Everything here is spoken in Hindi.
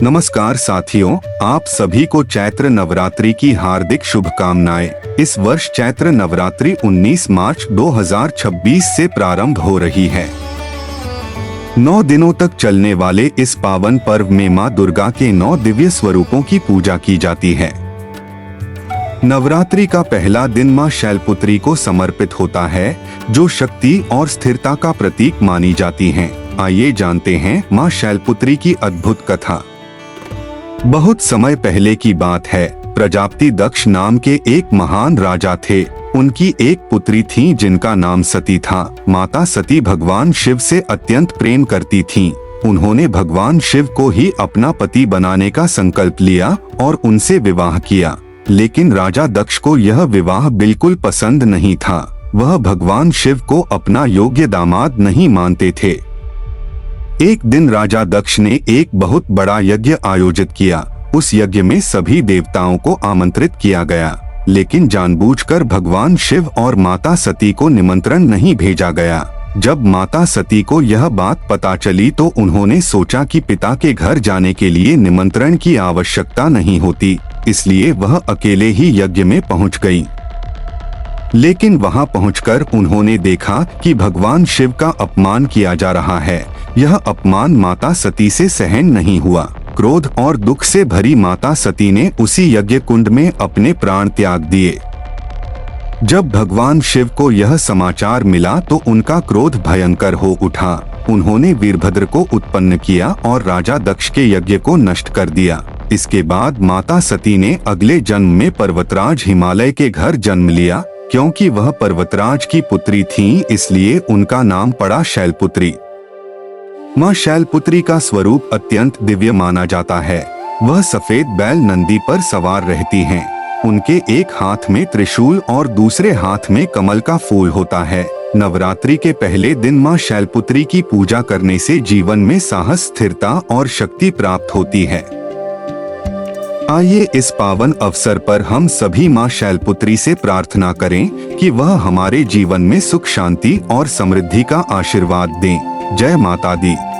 नमस्कार साथियों, आप सभी को चैत्र नवरात्रि की हार्दिक शुभकामनाएं। इस वर्ष चैत्र नवरात्रि 19 मार्च 2026 से प्रारंभ हो रही है। 9 दिनों तक चलने वाले इस पावन पर्व में मां दुर्गा के 9 दिव्य स्वरूपों की पूजा की जाती है। नवरात्रि का पहला दिन मां शैलपुत्री को समर्पित होता है, जो शक्ति और स्थिरता का प्रतीक मानी जाती हैं। आइए जानते हैं मां शैलपुत्री की अद्भुत कथा। बहुत समय पहले की बात है। प्रजापति दक्ष नाम के एक महान राजा थे। उनकी एक पुत्री थी जिनका नाम सती था। माता सती भगवान शिव से अत्यंत प्रेम करती थीं। उन्होंने भगवान शिव को ही अपना पति बनाने का संकल्प लिया और उनसे विवाह किया। लेकिन राजा दक्ष को यह विवाह बिल्कुल पसंद नहीं था। वह भगवान शिव को अपना योग्य दामाद नहीं मानते थे। एक दिन राजा दक्ष ने एक बहुत बड़ा यज्ञ आयोजित किया। उस यज्ञ में सभी देवताओं को आमंत्रित किया गया, लेकिन जानबूझकर भगवान शिव और माता सती को निमंत्रण नहीं भेजा गया। जब माता सती को यह बात पता चली तो उन्होंने सोचा कि पिता के घर जाने के लिए निमंत्रण की आवश्यकता नहीं होती, इसलिए वह अकेले ही यज्ञ में पहुंच गई। लेकिन वहां पहुंचकर उन्होंने देखा कि भगवान शिव का अपमान किया जा रहा है। यह अपमान माता सती से सहन नहीं हुआ। क्रोध और दुख से भरी माता सती ने उसी यज्ञ कुंड में अपने प्राण त्याग दिए। जब भगवान शिव को यह समाचार मिला तो उनका क्रोध भयंकर हो उठा। उन्होंने वीरभद्र को उत्पन्न किया और राजा दक्ष के यज्ञ को नष्ट कर दिया। इसके बाद माता सती ने अगले जन्म में पर्वतराज हिमालय के घर जन्म लिया। क्योंकि वह पर्वतराज की पुत्री थीं, इसलिए उनका नाम पड़ा शैलपुत्री। मां शैलपुत्री का स्वरूप अत्यंत दिव्य माना जाता है। वह सफेद बैल नंदी पर सवार रहती हैं। उनके एक हाथ में त्रिशूल और दूसरे हाथ में कमल का फूल होता है। नवरात्रि के पहले दिन मां शैलपुत्री की पूजा करने से जीवन में साहस, स्थिरता और शक्ति प्राप्त होती है। आइए इस पावन अवसर पर हम सभी मां शैलपुत्री से प्रार्थना करें कि वह हमारे जीवन में सुख, शांति और समृद्धि का आशीर्वाद दें। जय माता दी।